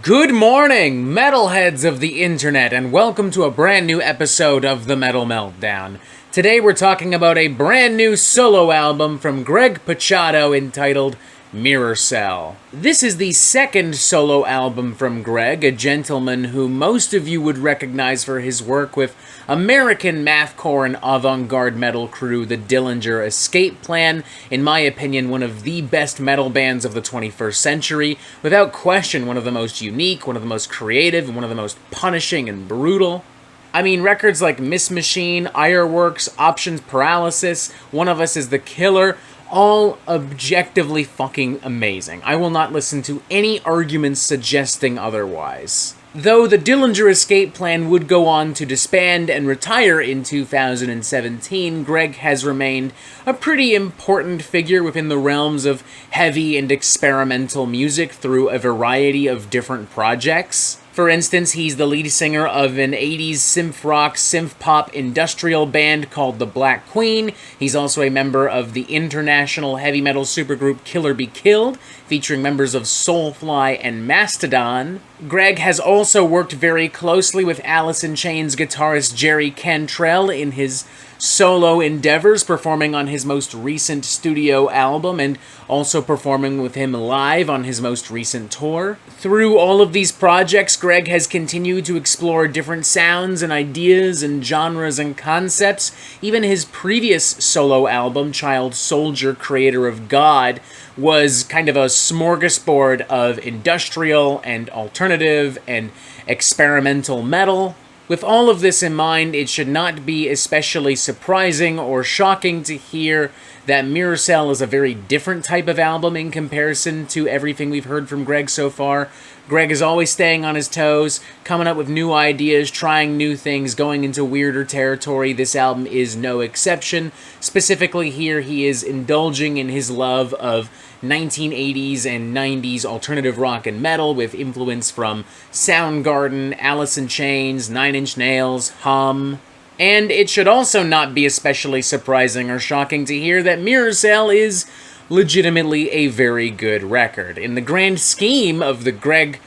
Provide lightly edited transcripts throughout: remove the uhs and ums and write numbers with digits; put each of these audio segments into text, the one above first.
Good morning, metalheads of the internet, and welcome to a brand new episode of the Metal Meltdown. Today we're talking about a brand new solo album from Greg Puciato entitled Mirrorcell. This is the second solo album from Greg, a gentleman who most of you would recognize for his work with American mathcore and avant-garde metal crew, the Dillinger Escape Plan, in my opinion one of the best metal bands of the 21st century, without question one of the most unique, one of the most creative, and one of the most punishing and brutal. I mean, records like Miss Machine, Ironworks, Options Paralysis, One of Us is the Killer, all objectively fucking amazing. I will not listen to any arguments suggesting otherwise. Though the Dillinger Escape Plan would go on to disband and retire in 2017, Greg has remained a pretty important figure within the realms of heavy and experimental music through a variety of different projects. For instance, he's the lead singer of an 80s synth rock, synth pop industrial band called The Black Queen. He's also a member of the international heavy metal supergroup Killer Be Killed, featuring members of Soulfly and Mastodon. Greg has also worked very closely with Alice in Chains guitarist Jerry Cantrell in his solo endeavors, performing on his most recent studio album and also performing with him live on his most recent tour. Through all of these projects, Greg has continued to explore different sounds and ideas and genres and concepts. Even his previous solo album, Child Soldier, Creator of God, was kind of a smorgasbord of industrial and alternative and experimental metal. With all of this in mind, it should not be especially surprising or shocking to hear that Mirrorcell is a very different type of album in comparison to everything we've heard from Greg so far. Greg is always staying on his toes, coming up with new ideas, trying new things, going into weirder territory. This album is no exception. Specifically here, he is indulging in his love of 1980s and 90s alternative rock and metal with influence from Soundgarden, Alice in Chains, Nine Inch Nails, Hum. And it should also not be especially surprising or shocking to hear that Mirrorcell is legitimately a very good record. In the grand scheme of the Greg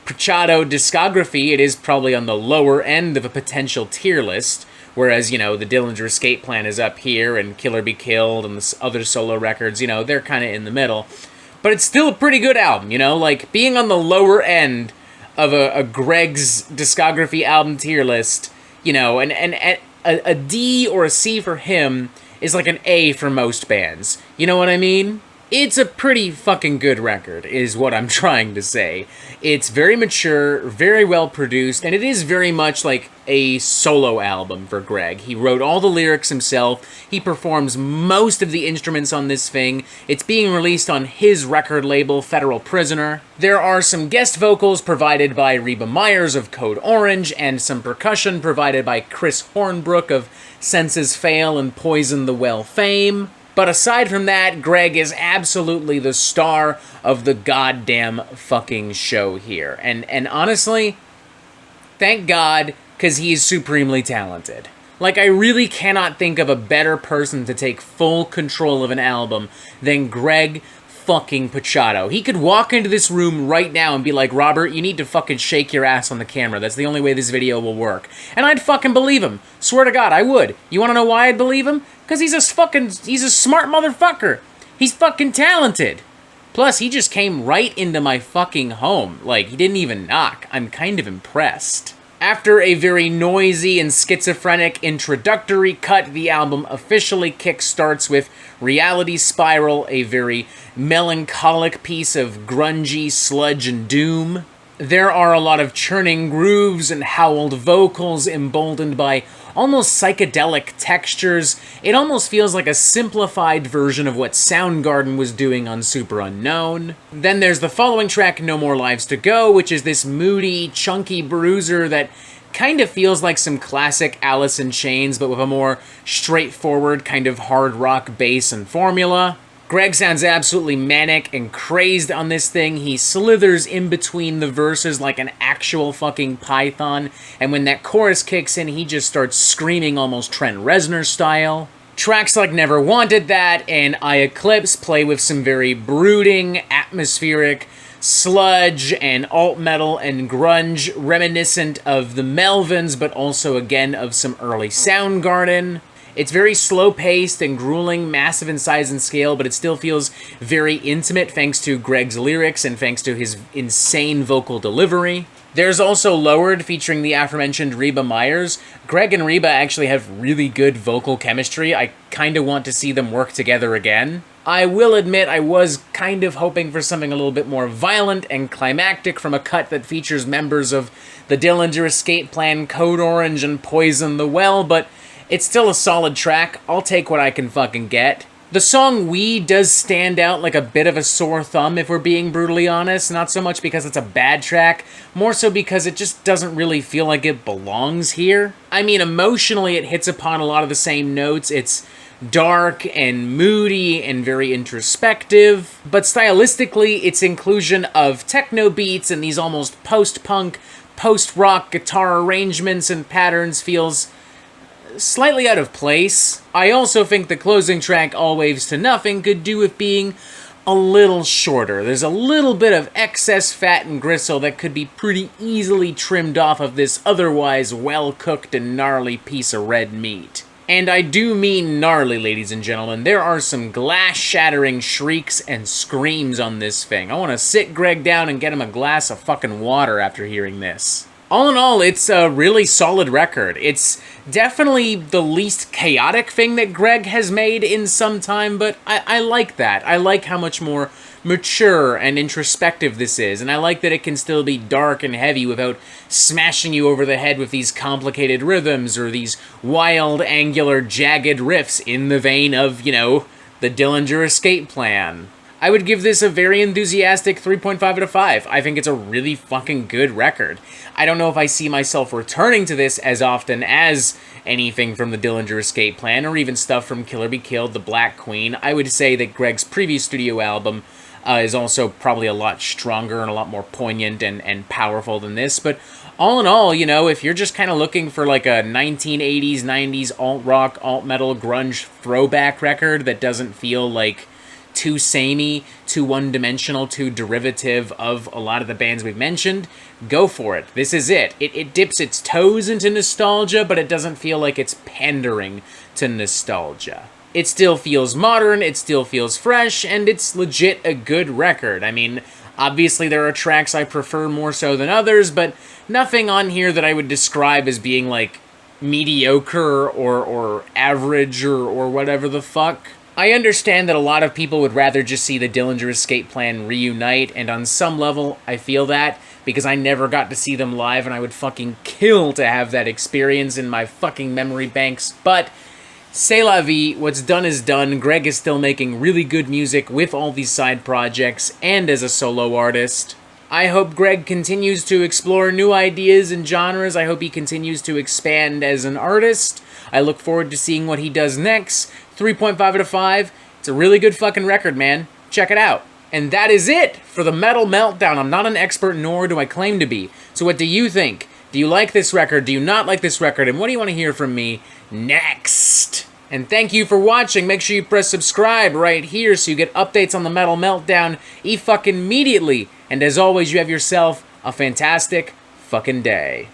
Puciato discography, it is probably on the lower end of a potential tier list, whereas, the Dillinger Escape Plan is up here, and Killer Be Killed, and the other solo records, they're kind of in the middle. But it's still a pretty good album, like, being on the lower end of a Greg's discography album tier list, and a D or a C for him is like an A for most bands. You know what I mean? It's a pretty fucking good record, is what I'm trying to say. It's very mature, very well produced, and it is very much like a solo album for Greg. He wrote all the lyrics himself, he performs most of the instruments on this thing. It's being released on his record label, Federal Prisoner. There are some guest vocals provided by Reba Myers of Code Orange, and some percussion provided by Chris Hornbrook of Senses Fail and Poison the Well fame. But aside from that, Greg is absolutely the star of the goddamn fucking show here. And honestly, thank God, because he is supremely talented. Like, I really cannot think of a better person to take full control of an album than Greg fucking Puciato. He could walk into this room right now and be like, Robert, you need to fucking shake your ass on the camera. That's the only way this video will work. And I'd fucking believe him. Swear to God, I would. You wanna know why I'd believe him? Because he's a smart motherfucker. He's fucking talented. Plus, he just came right into my fucking home. Like, he didn't even knock. I'm kind of impressed. After a very noisy and schizophrenic introductory cut, the album officially kickstarts with Reality Spiral, a very melancholic piece of grungy sludge and doom. There are a lot of churning grooves and howled vocals emboldened by almost psychedelic textures. It almost feels like a simplified version of what Soundgarden was doing on Super Unknown. Then there's the following track, No More Lives to Go, which is this moody, chunky bruiser that kind of feels like some classic Alice in Chains, but with a more straightforward kind of hard rock bass and formula. Greg sounds absolutely manic and crazed on this thing. He slithers in between the verses like an actual fucking python, and when that chorus kicks in, he just starts screaming almost Trent Reznor style. Tracks like Never Wanted That and I Eclipse play with some very brooding, atmospheric, sludge and alt metal and grunge, reminiscent of the Melvins, but also again of some early Soundgarden. It's very slow-paced and grueling, massive in size and scale, but it still feels very intimate thanks to Greg's lyrics and thanks to his insane vocal delivery. There's also Lowered, featuring the aforementioned Reba Myers. Greg and Reba actually have really good vocal chemistry. I kinda want to see them work together again. I will admit I was kind of hoping for something a little bit more violent and climactic from a cut that features members of the Dillinger Escape Plan, Code Orange, and Poison the Well, but it's still a solid track. I'll take what I can fucking get. The song We does stand out like a bit of a sore thumb, if we're being brutally honest. Not so much because it's a bad track, more so because it just doesn't really feel like it belongs here. I mean, emotionally it hits upon a lot of the same notes. It's dark and moody and very introspective, but stylistically its inclusion of techno beats and these almost post-punk, post-rock guitar arrangements and patterns feels slightly out of place. I also think the closing track, All Waves to Nothing, could do with being a little shorter. There's a little bit of excess fat and gristle that could be pretty easily trimmed off of this otherwise well-cooked and gnarly piece of red meat. And I do mean gnarly, ladies and gentlemen. There are some glass-shattering shrieks and screams on this thing. I want to sit Greg down and get him a glass of fucking water after hearing this. All in all, it's a really solid record. It's definitely the least chaotic thing that Greg has made in some time, but I like that. I like how much more mature and introspective this is, and I like that it can still be dark and heavy without smashing you over the head with these complicated rhythms or these wild, angular, jagged riffs in the vein of, you know, the Dillinger Escape Plan. I would give this a very enthusiastic 3.5 out of 5. I think it's a really fucking good record. I don't know if I see myself returning to this as often as anything from the Dillinger Escape Plan, or even stuff from Killer Be Killed, The Black Queen. I would say that Greg's previous studio album is also probably a lot stronger and a lot more poignant and powerful than this, but all in all, you know, if you're just kind of looking for like a 1980s, 90s alt-rock, alt-metal, grunge throwback record that doesn't feel like too samey, too one-dimensional, too derivative of a lot of the bands we've mentioned, go for it. This is it. It dips its toes into nostalgia, but it doesn't feel like it's pandering to nostalgia. It still feels modern, it still feels fresh, and it's legit a good record. I mean, obviously there are tracks I prefer more so than others, but nothing on here that I would describe as being, like, mediocre or average or whatever the fuck. I understand that a lot of people would rather just see the Dillinger Escape Plan reunite, and on some level, I feel that, because I never got to see them live, and I would fucking kill to have that experience in my fucking memory banks, but c'est la vie, what's done is done. Greg is still making really good music with all these side projects, and as a solo artist. I hope Greg continues to explore new ideas and genres. I hope he continues to expand as an artist. I look forward to seeing what he does next. 3.5 out of 5. It's a really good fucking record, man. Check it out. And that is it for the Metal Meltdown. I'm not an expert, nor do I claim to be. So what do you think? Do you like this record? Do you not like this record? And what do you want to hear from me next? And thank you for watching. Make sure you press subscribe right here so you get updates on the Metal Meltdown fucking immediately. And as always, you have yourself a fantastic fucking day.